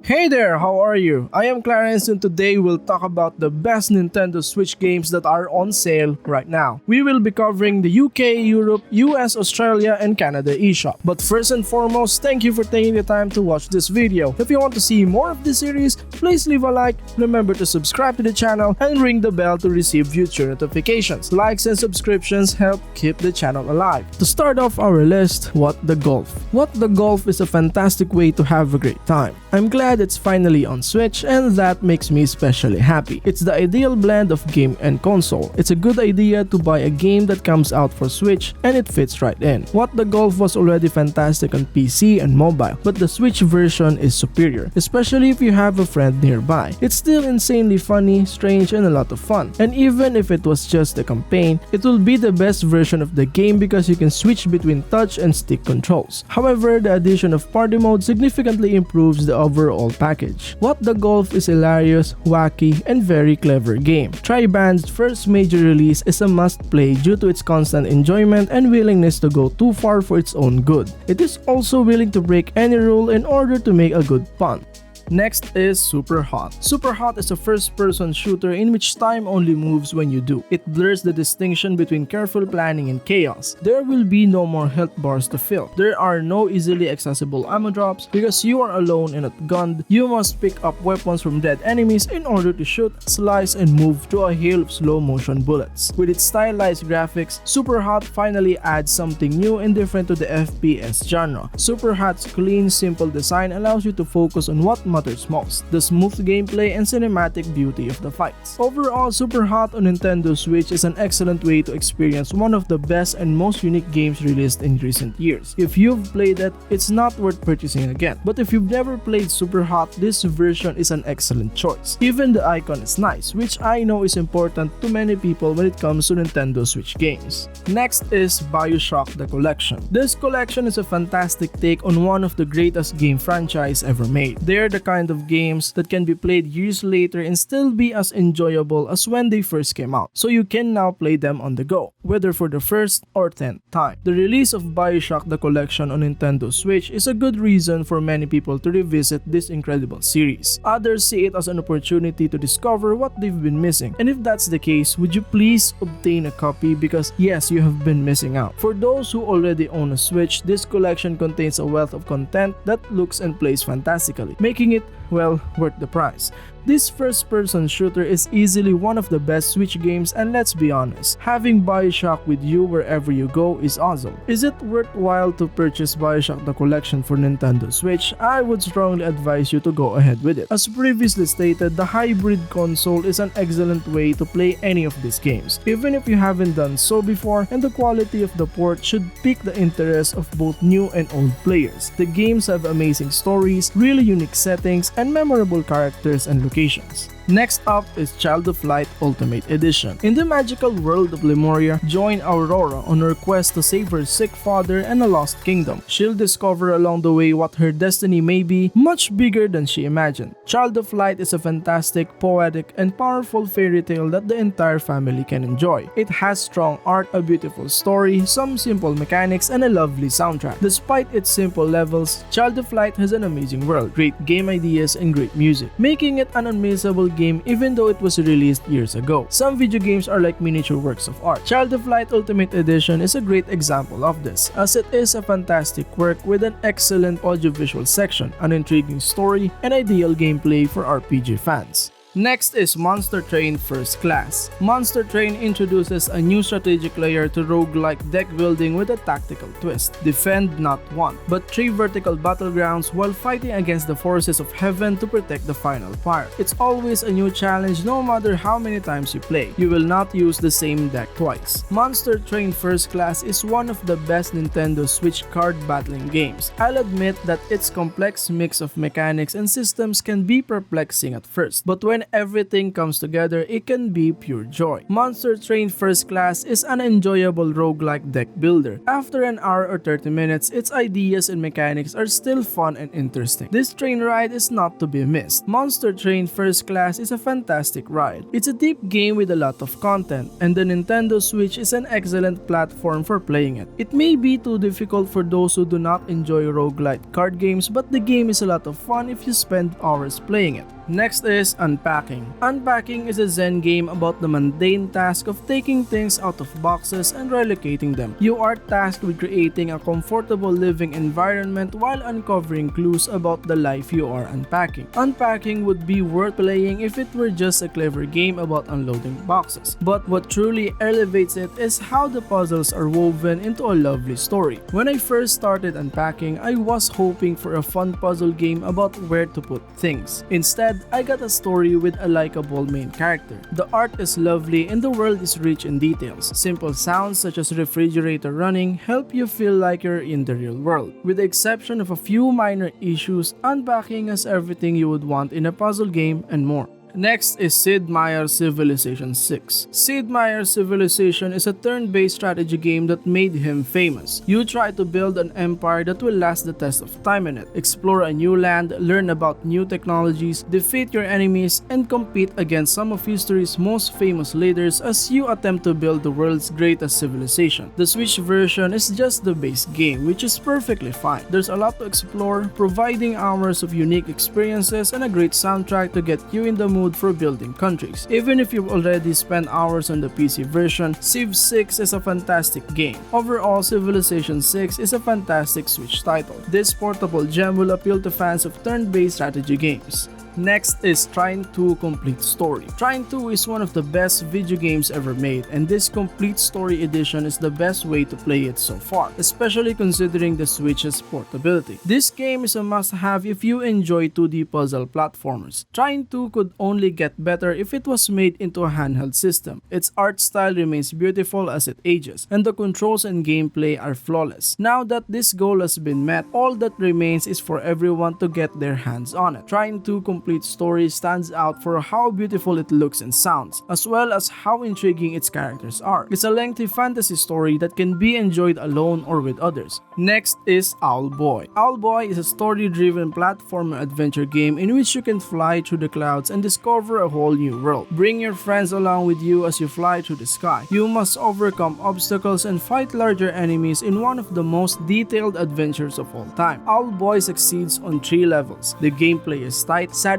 Hey there, how are you? I am Clarence and today we'll talk about the best Nintendo Switch games that are on sale right now. We will be covering the UK, Europe, US, Australia, and Canada eShop. But first and foremost, thank you for taking the time to watch this video. If you want to see more of this series, please leave a like, remember to subscribe to the channel, and ring the bell to receive future notifications. Likes and subscriptions help keep the channel alive. To start off our list, What the Golf. What the Golf is a fantastic way to have a great time. I'm glad it's finally on Switch and that makes me especially happy. It's the ideal blend of game and console. It's a good idea to buy a game that comes out for Switch and it fits right in. What the Golf was already fantastic on PC and mobile, but the Switch version is superior, especially if you have a friend nearby. It's still insanely funny, strange, and a lot of fun. And even if it was just a campaign, it will be the best version of the game because you can switch between touch and stick controls. However, the addition of party mode significantly improves the overall package. What the Golf is hilarious, wacky, and very clever game. Triband's first major release is a must-play due to its constant enjoyment and willingness to go too far for its own good. It is also willing to break any rule in order to make a good pun. Next is SUPERHOT. SUPERHOT is a first-person shooter in which time only moves when you do. It blurs the distinction between careful planning and chaos. There will be no more health bars to fill. There are no easily accessible ammo drops because you are alone and outgunned. You must pick up weapons from dead enemies in order to shoot, slice, and move through a hail of slow-motion bullets. With its stylized graphics, SUPERHOT finally adds something new and different to the FPS genre. SUPERHOT's clean, simple design allows you to focus on what matters most, the smooth gameplay and cinematic beauty of the fights. Overall, SUPERHOT on Nintendo Switch is an excellent way to experience one of the best and most unique games released in recent years. If you've played it, it's not worth purchasing again. But if you've never played SUPERHOT, this version is an excellent choice. Even the icon is nice, which I know is important to many people when it comes to Nintendo Switch games. Next is BioShock the Collection. This collection is a fantastic take on one of the greatest game franchise ever made. They're the kind of games that can be played years later and still be as enjoyable as when they first came out, so you can now play them on the go, whether for the first or 10th time. The release of BioShock the Collection on Nintendo Switch is a good reason for many people to revisit this incredible series. Others see it as an opportunity to discover what they've been missing, and if that's the case, would you please obtain a copy because yes, you have been missing out. For those who already own a Switch, this collection contains a wealth of content that looks and plays fantastically, making it, well, worth the price. This first-person shooter is easily one of the best Switch games, and let's be honest, having BioShock with you wherever you go is awesome. Is it worthwhile to purchase BioShock the Collection for Nintendo Switch? I would strongly advise you to go ahead with it. As previously stated, the hybrid console is an excellent way to play any of these games, even if you haven't done so before, and the quality of the port should pique the interest of both new and old players. The games have amazing stories, really unique settings, and memorable characters and locations. Next up is Child of Light Ultimate Edition. In the magical world of Lemuria, join Aurora on her quest to save her sick father and a lost kingdom. She'll discover along the way what her destiny may be, much bigger than she imagined. Child of Light is a fantastic, poetic, and powerful fairy tale that the entire family can enjoy. It has strong art, a beautiful story, some simple mechanics, and a lovely soundtrack. Despite its simple levels, Child of Light has an amazing world, great game ideas, and great music, making it an unmissable game even though it was released years ago. Some video games are like miniature works of art. Child of Light Ultimate Edition is a great example of this, as it is a fantastic work with an excellent audiovisual section, an intriguing story, and ideal gameplay for RPG fans. Next is Monster Train First Class. Monster Train introduces a new strategic layer to roguelike deck building with a tactical twist. Defend not one, but 3 vertical battlegrounds while fighting against the forces of heaven to protect the final part. It's always a new challenge no matter how many times you play. You will not use the same deck twice. Monster Train First Class is one of the best Nintendo Switch card battling games. I'll admit that its complex mix of mechanics and systems can be perplexing at first, but when when everything comes together, it can be pure joy. Monster Train First Class is an enjoyable roguelike deck builder. After an hour or 30 minutes, its ideas and mechanics are still fun and interesting. This train ride is not to be missed. Monster Train First Class is a fantastic ride. It's a deep game with a lot of content, and the Nintendo Switch is an excellent platform for playing it. It may be too difficult for those who do not enjoy roguelike card games, but the game is a lot of fun if you spend hours playing it. Next is Unpacking. Unpacking is a Zen game about the mundane task of taking things out of boxes and relocating them. You are tasked with creating a comfortable living environment while uncovering clues about the life you are unpacking. Unpacking would be worth playing if it were just a clever game about unloading boxes. But what truly elevates it is how the puzzles are woven into a lovely story. When I first started Unpacking, I was hoping for a fun puzzle game about where to put things. Instead, I got a story with a likable main character. The art is lovely and the world is rich in details. Simple sounds such as refrigerator running help you feel like you're in the real world. With the exception of a few minor issues, Unpacking has everything you would want in a puzzle game and more. Next is Sid Meier's Civilization 6. Sid Meier's Civilization is a turn-based strategy game that made him famous. You try to build an empire that will last the test of time in it, explore a new land, learn about new technologies, defeat your enemies, and compete against some of history's most famous leaders as you attempt to build the world's greatest civilization. The Switch version is just the base game, which is perfectly fine. There's a lot to explore, providing hours of unique experiences and a great soundtrack to get you in the mood for building countries. Even if you've already spent hours on the PC version, Civ 6 is a fantastic game. Overall, Civilization 6 is a fantastic Switch title. This portable gem will appeal to fans of turn-based strategy games. Next is Trine 2 Complete Story. Trine 2 is one of the best video games ever made, and this Complete Story edition is the best way to play it so far, especially considering the Switch's portability. This game is a must-have if you enjoy 2D puzzle platformers. Trine 2 could only get better if it was made into a handheld system. Its art style remains beautiful as it ages, and the controls and gameplay are flawless. Now that this goal has been met, all that remains is for everyone to get their hands on it. Trine 2 Complete Story stands out for how beautiful it looks and sounds, as well as how intriguing its characters are. It's a lengthy fantasy story that can be enjoyed alone or with others. Next is Owlboy. Owlboy is a story-driven platform adventure game in which you can fly through the clouds and discover a whole new world. Bring your friends along with you as you fly through the sky. You must overcome obstacles and fight larger enemies in one of the most detailed adventures of all time. Owlboy succeeds on 3 levels. The gameplay is tight, satisfying,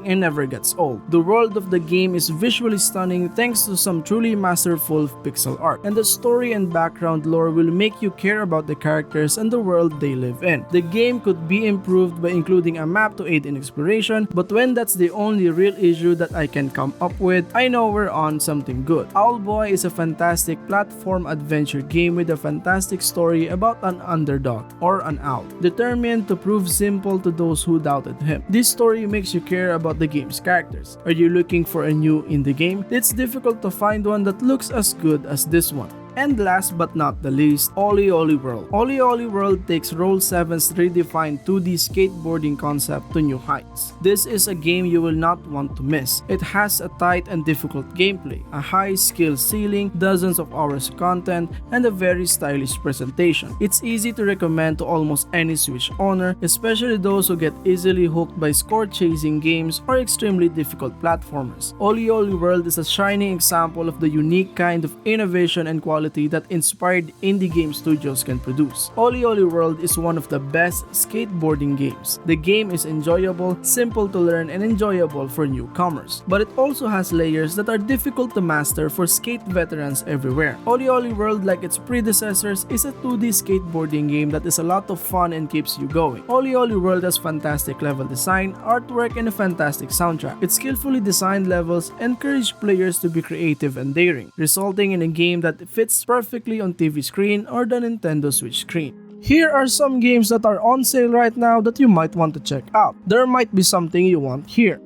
and never gets old. The world of the game is visually stunning thanks to some truly masterful pixel art, and the story and background lore will make you care about the characters and the world they live in. The game could be improved by including a map to aid in exploration, but when that's the only real issue that I can come up with, I know we're on something good. Owlboy is a fantastic platform adventure game with a fantastic story about an underdog, or an owl, determined to prove simple to those who doubted him. This story makes you care about the game's characters. Are you looking for a new indie game? It's difficult to find one that looks as good as this one. And last but not the least, OlliOlli World. OlliOlli World takes Roll7's redefined 2D skateboarding concept to new heights. This is a game you will not want to miss. It has a tight and difficult gameplay, a high skill ceiling, dozens of hours of content, and a very stylish presentation. It's easy to recommend to almost any Switch owner, especially those who get easily hooked by score-chasing games or extremely difficult platformers. OlliOlli World is a shining example of the unique kind of innovation and quality that inspired indie game studios can produce. OlliOlli World is one of the best skateboarding games. The game is enjoyable, simple to learn, and enjoyable for newcomers. But it also has layers that are difficult to master for skate veterans everywhere. OlliOlli World, like its predecessors, is a 2D skateboarding game that is a lot of fun and keeps you going. OlliOlli World has fantastic level design, artwork, and a fantastic soundtrack. Its skillfully designed levels encourage players to be creative and daring, resulting in a game that fits perfectly on TV screen or the Nintendo Switch screen. Here are some games that are on sale right now that you might want to check out. There might be something you want here.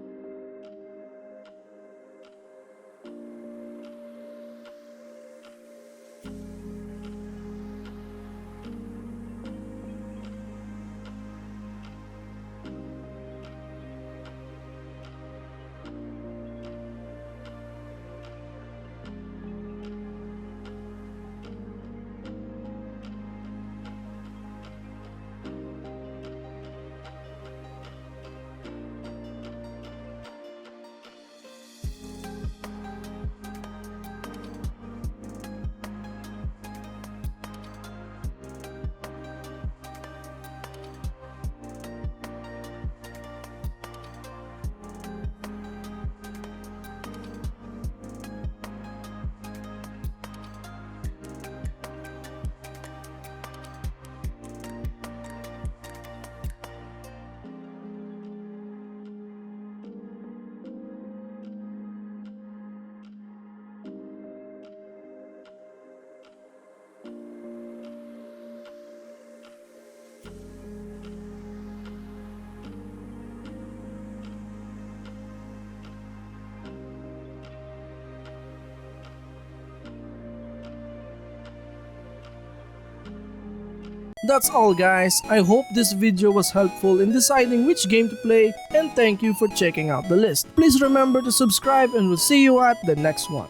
that's all guys, I hope this video was helpful in deciding which game to play, and thank you for checking out the list. Please remember to subscribe and we'll see you at the next one.